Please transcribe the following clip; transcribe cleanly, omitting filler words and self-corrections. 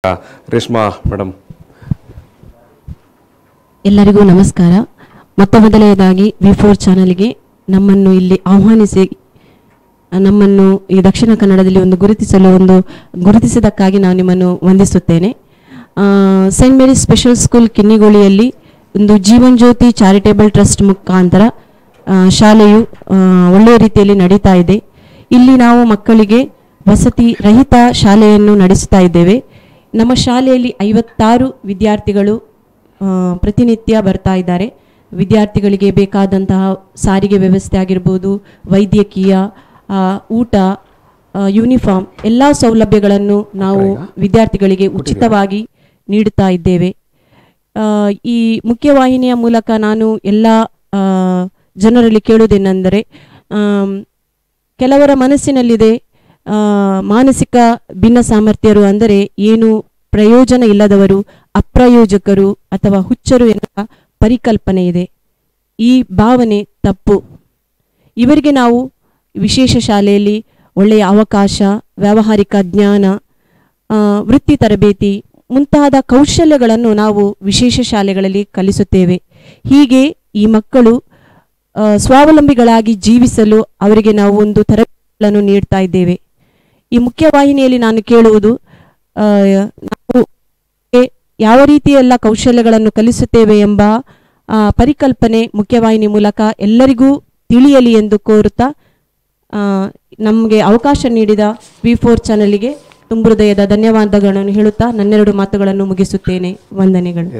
Reshma madam. ಎಲ್ಲರಿಗೂ ನಮಸ್ಕಾರ. ಮೊದಲನೇದಾಗಿ V4 ಚಾನಲ್ಗೆ ನಮ್ಮನ್ನು ಇಲ್ಲಿ ಆಹ್ವಾನಿಸಿ ನಮ್ಮನ್ನು ಈ ದಕ್ಷಿಣ ಕನ್ನಡದಲ್ಲಿ ಗುರುತಿಸಿದ್ದಕ್ಕಾಗಿ ನಾನು ನಿಮ್ಮನ್ನು ವಂದಿಸುತ್ತೇನೆ. ಸೈಂಟ್ ಮೇರಿಸ್ ಸ್ಪೆಷಲ್ ಸ್ಕೂಲ್ ಕಿನ್ನಿಗೋಳಿಯಲ್ಲಿ ಒಂದು ಜೀವನ್ ಜ್ಯೋತಿ ಚಾರಿಟೇಬಲ್ ಟ್ರಸ್ಟ್ ಮುಖಾಂತರ ಶಾಲೆಯು ಒಳ್ಳೆಯ ರೀತಿಯಲ್ಲಿ ನಡೀತಾ ಇದೆ. ಇಲ್ಲಿ ನಾವು ಮಕ್ಕಳಿಗೆ ವಸತಿ ರಹಿತ ಶಾಲೆಯನ್ನು ನಡೆಸ್ತಾ ಇದ್ದೇವೆ. ನಮ್ಮ ಶಾಲೆಯಲ್ಲಿ 56 ವಿದ್ಯಾರ್ಥಿಗಳು ಪ್ರತಿನಿತ್ಯ ಬರ್ತಾ ಇದ್ದಾರೆ. ವಿದ್ಯಾರ್ಥಿಗಳಿಗೆ ಬೇಕಾದಂತಹ ಸಾರಿಗೆ ವ್ಯವಸ್ಥೆ ಆಗಿರ್ಬೋದು, ವೈದ್ಯಕೀಯ, ಊಟ, ಯೂನಿಫಾರ್ಮ್ ಎಲ್ಲ ಸೌಲಭ್ಯಗಳನ್ನು ನಾವು ವಿದ್ಯಾರ್ಥಿಗಳಿಗೆ ಉಚಿತವಾಗಿ ನೀಡುತ್ತಾ ಇದ್ದೇವೆ. ಈ ಮುಖ್ಯವಾಹಿನಿಯ ಮೂಲಕ ನಾನು ಎಲ್ಲ ಜನರಲ್ಲಿ ಕೇಳುವುದೇನೆಂದರೆ, ಕೆಲವರ ಮನಸ್ಸಿನಲ್ಲಿದೆ ಮಾನಸಿಕ ಭಿನ್ನ ಸಾಮರ್ಥ್ಯರು ಅಂದರೆ ಏನು ಪ್ರಯೋಜನ ಇಲ್ಲದವರು, ಅಪ್ರಯೋಜಕರು ಅಥವಾ ಹುಚ್ಚರು ಎನ್ನುವ ಪರಿಕಲ್ಪನೆ ಇದೆ. ಈ ಭಾವನೆ ತಪ್ಪು. ಇವರಿಗೆ ನಾವು ವಿಶೇಷ ಶಾಲೆಯಲ್ಲಿ ಒಳ್ಳೆಯ ಅವಕಾಶ, ವ್ಯಾವಹಾರಿಕ ಜ್ಞಾನ, ವೃತ್ತಿ ತರಬೇತಿ ಮುಂತಾದ ಕೌಶಲ್ಯಗಳನ್ನು ನಾವು ವಿಶೇಷ ಶಾಲೆಗಳಲ್ಲಿ ಕಲಿಸುತ್ತೇವೆ. ಹೀಗೆ ಈ ಮಕ್ಕಳು ಸ್ವಾವಲಂಬಿಗಳಾಗಿ ಜೀವಿಸಲು ಅವರಿಗೆ ನಾವು ಒಂದು ತರಬೇತಿಗಳನ್ನು ನೀಡ್ತಾ ಇದ್ದೇವೆ. ಈ ಮುಖ್ಯವಾಹಿನಿಯಲ್ಲಿ ನಾನು ಕೇಳುವುದು, ನಾವು ಯಾವ ರೀತಿಯೆಲ್ಲ ಕೌಶಲ್ಯಗಳನ್ನು ಕಲಿಸುತ್ತೇವೆ ಎಂಬ ಪರಿಕಲ್ಪನೆ ಮುಖ್ಯವಾಹಿನಿ ಮೂಲಕ ಎಲ್ಲರಿಗೂ ತಿಳಿಯಲಿ ಎಂದು ಕೋರುತ್ತಾ, ನಮಗೆ ಅವಕಾಶ ನೀಡಿದ V4 ಚಾನಲ್ಗೆ ತುಂಬ ಹೃದಯದ ಧನ್ಯವಾದಗಳನ್ನು ಹೇಳುತ್ತಾ ನನ್ನೆರಡು ಮಾತುಗಳನ್ನು ಮುಗಿಸುತ್ತೇನೆ. ವಂದನೆಗಳು.